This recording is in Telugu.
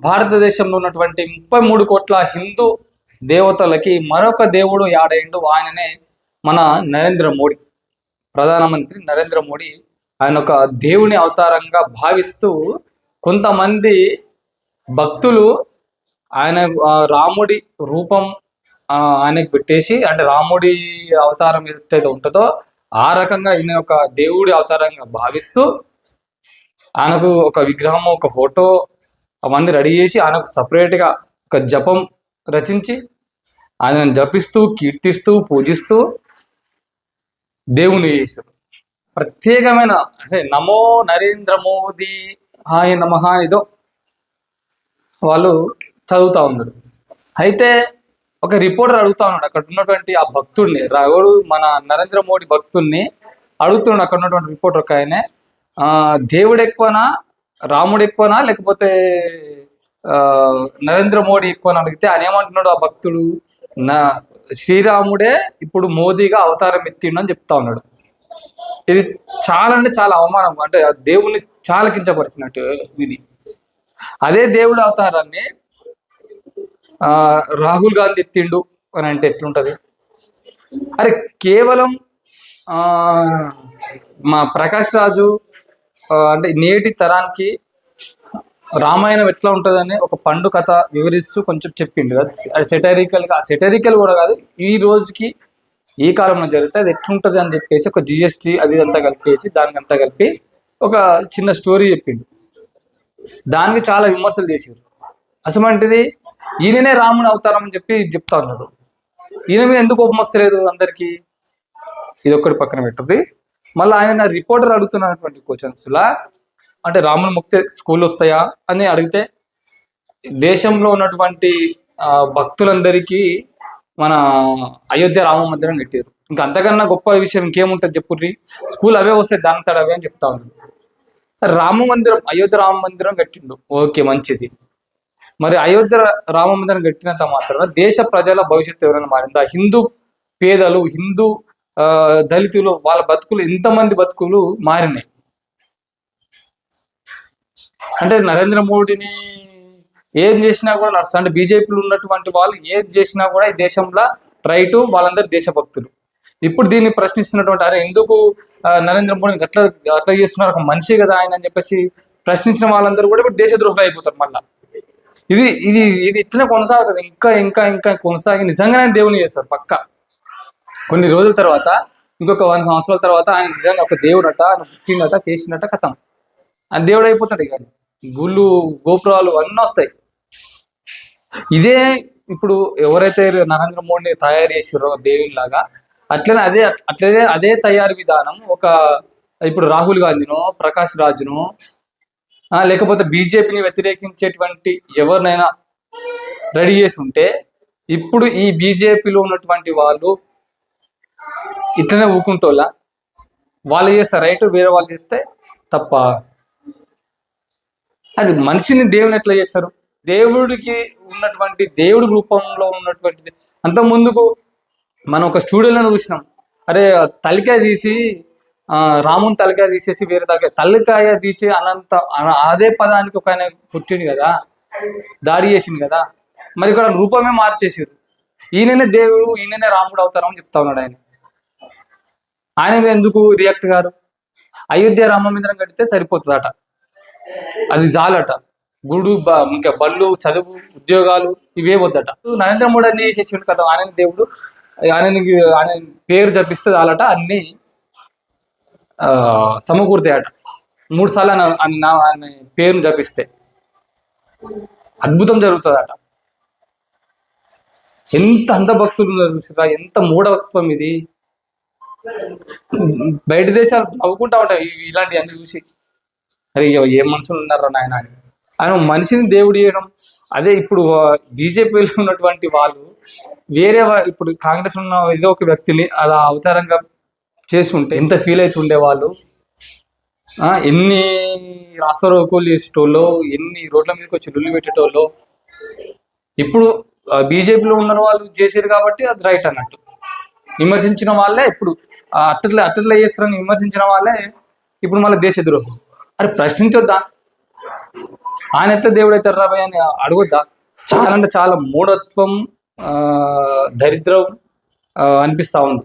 భారతదేశంలో ఉన్నటువంటి 33 కోట్ల హిందూ దేవతలకి మరొక దేవుడు యాడైండు. ఆయననే మన నరేంద్ర మోడీ, ప్రధానమంత్రి నరేంద్ర మోడీ. ఆయన ఒక దేవుని అవతారంగా భావిస్తూ కొంతమంది భక్తులు ఆయన రాముడి రూపం ఆయనకు పెట్టేసి, అంటే రాముడి అవతారం ఏదైతే ఉంటుందో ఆ రకంగా ఈయన ఒక దేవుడి అవతారంగా భావిస్తూ ఆయనకు ఒక విగ్రహం, ఒక ఫోటో అవన్నీ రెడీ చేసి ఆయనకు సపరేట్గా ఒక జపం రచించి ఆయనను జపిస్తూ కీర్తిస్తూ పూజిస్తూ దేవుని చేశారు. ప్రత్యేకమైన అంటే నమో నరేంద్ర మోదీ హాయ్ నమః ఏదో వాళ్ళు చదువుతా ఉన్నారు. అయితే ఒక రిపోర్టర్ అడుగుతా ఉన్నాడు అక్కడ ఉన్నటువంటి ఆ భక్తుడిని, ఎవడు మన నరేంద్ర మోడీ భక్తుల్ని అడుగుతున్నాడు అక్కడ ఉన్నటువంటి రిపోర్టర్ ఒక ఆయనే, దేవుడు ఎక్కువనా రాముడు ఎక్కువనా లేకపోతే నరేంద్ర మోడీ ఎక్కువని అడిగితే ఆయన ఏమంటున్నాడు ఆ భక్తుడు, నా శ్రీరాముడే ఇప్పుడు మోదీగా అవతారం ఎత్తిండని చెప్తా ఉన్నాడు. ఇది చాలా అంటే చాలా అవమానం, అంటే దేవుణ్ణి చాలా కించపరిచినట్టు ఇది. అదే దేవుడి అవతారాన్ని రాహుల్ గాంధీ ఎత్తిండు అని అంటే ఎట్లుంటది? అరే కేవలం మా ప్రకాష్ రాజు అంటే నేటి తరానికి రామాయణం ఎట్లా ఉంటుందని ఒక పండు కథ వివరిస్తూ కొంచెం చెప్పిండు. అది సెటరికల్ కూడా కాదు, ఈ రోజుకి ఈ కాలంలో జరిగితే అది ఎట్లుంటుంది అని చెప్పేసి ఒక జిఎస్టీ అది అంతా కలిపేసి దానికి అంతా కలిపి ఒక చిన్న స్టోరీ చెప్పిండు. దానికి చాలా విమర్శలు చేసారు. అసమంటిది ఈయననే రాముని అవతారం అని చెప్పి చెప్తా ఉన్నాడు. ఈయన మీద ఎందుకు కోపం వస్తలేదు అందరికీ? ఇది ఒక్కటి పక్కన పెట్టుది. మళ్ళీ ఆయన రిపోర్టర్ అడుగుతున్నటువంటి క్వశ్చన్స్లా అంటే రాముని ముక్తి స్కూల్ వస్తాయా అని అడిగితే దేశంలో ఉన్నటువంటి భక్తులందరికీ మన అయోధ్య రామ మందిరం కట్టారు. ఇంకా అంతకన్నా గొప్ప విషయం ఇంకేముంటుంది చెప్పుర్రి? స్కూల్ అవే వస్తాయి, దాని తడ అవే అని చెప్తా ఉన్నాడు. రామ మందిరం అయోధ్య రామ మందిరం కట్టిండు, ఓకే మంచిది. మరి అయోధ్య రామ మందిరం కట్టినంత మాత్రాన దేశ ప్రజల భవిష్యత్తు ఎవరైనా మారిందా? హిందూ పేదలు, హిందూ దళితులు వాళ్ళ బతుకులు ఎంతమంది బతుకులు మారినాయి? అంటే నరేంద్ర మోడీని ఏం చేసినా కూడా నడుస్తుంది. అంటే బీజేపీలో ఉన్నటువంటి వాళ్ళు ఏది చేసినా కూడా ఈ దేశంలో రైటు, వాళ్ళందరూ దేశభక్తులు. ఇప్పుడు దీన్ని ప్రశ్నిస్తున్నటువంటి అరే ఎందుకు నరేంద్ర మోడీని అట్లా చేస్తున్నారు, ఒక మనిషి కదా ఆయన అని చెప్పేసి ప్రశ్నించిన వాళ్ళందరూ కూడా ఇప్పుడు దేశద్రోహులు అయిపోతారు. మళ్ళా ఇది ఇది ఇది ఇట్లనే కొనసాగుతుంది, ఇంకా ఇంకా ఇంకా కొనసాగి నిజంగానే దేవుని చేస్తారు పక్క. కొన్ని రోజుల తర్వాత ఇంకొక 100 సంవత్సరాల తర్వాత ఆయన నిజంగా ఒక దేవుడట, ఆయన పుట్టినట, చేసినట్ట కథం ఆయన దేవుడు అయిపోతాడు. ఇక గుళ్ళు గోపురాలు అన్నీ వస్తాయి. ఇదే ఇప్పుడు ఎవరైతే నరేంద్ర మోడీని తయారు చేసారో దేవునిలాగా అట్లనే అదే తయారీ విధానం ఒక ఇప్పుడు రాహుల్ గాంధీనో ప్రకాష్ రాజునో లేకపోతే బీజేపీని వ్యతిరేకించేటువంటి ఎవరినైనా రెడీ చేసి ఉంటే ఇప్పుడు ఈ బీజేపీలో ఉన్నటువంటి వాళ్ళు ఇట్లనే ఊకుంటోళ్ళ వాళ్ళు చేస్తే రైట్, వేరే వాళ్ళు చేస్తే తప్ప. అది మనిషిని దేవుని ఎట్లా చేస్తారు? దేవుడికి ఉన్నటువంటి దేవుడి రూపంలో ఉన్నటువంటిది. అంత ముందుకు మనం ఒక స్టూడియోలో చూసినాం, అరే తలకాయ తీసి రాముని తలకాయ తీసేసి వేరే తలకాయ తీసి అదే పదానికి ఒక ఆయన పుట్టిండు కదా, దాడి చేసింది కదా, మరి ఇక్కడ రూపమే మార్చేసారు. ఈయననే దేవుడు, ఈయననే రాముడు అవుతారని చెప్తా ఉన్నాడు ఆయన. ఆయన ఎందుకు రియాక్ట్ గారు? అయోధ్య రామ మందిరం కడితే సరిపోతుందట, అది చాలట. గుడు ఇంకా బళ్ళు, చదువు, ఉద్యోగాలు ఇవే వద్దట. నరేంద్ర మోడీ అన్ని చేసిండు కదా, ఆయన దేవుడు, ఆయన పేరు జపిస్తే చాలట, అన్ని సమకూర్తాయట. 3 సార్లు ఆయన పేరును జపిస్తే అద్భుతం జరుగుతుందట. ఎంత అంధభక్తులు చూసిరా, ఎంత మూఢభక్తం ఇది. బయట దేశాలు నవ్వుకుంటా ఉంటాయి ఇలాంటి అన్ని చూసి, అరే ఏ మనుషులు ఉన్నారా నాయన అని. ఆయన మనిషిని దేవుడు చేయడం. అదే ఇప్పుడు బీజేపీలో ఉన్నటువంటి వాళ్ళు వేరే ఇప్పుడు కాంగ్రెస్ ఉన్న ఏదో ఒక వ్యక్తిని అలా అవతారంగా చేసి ఉంటే ఎంత ఫీల్ అవుతుండే వాళ్ళు. ఎన్ని రాస్తారోకోలు చేసేటోళ్ళు, ఎన్ని రోడ్ల మీదకి వచ్చి రుల్లు పెట్టేటోళ్ళు. ఇప్పుడు బీజేపీలో ఉన్న వాళ్ళు చేసారు కాబట్టి అది రైట్ అన్నట్టు. విమర్శించిన వాళ్ళే ఇప్పుడు అట్లా చేస్తారని విమర్శించిన వాళ్ళే ఇప్పుడు మళ్ళీ దేశద్రోహం. అరే ప్రశ్నించొద్దా? ఆయన ఎట్లా దేవుడు అవుతారు రాబోయ్ అని అడుగుద్దా? చాలా అంటే చాలా మూఢత్వం, దరిద్రం అనిపిస్తా ఉంది.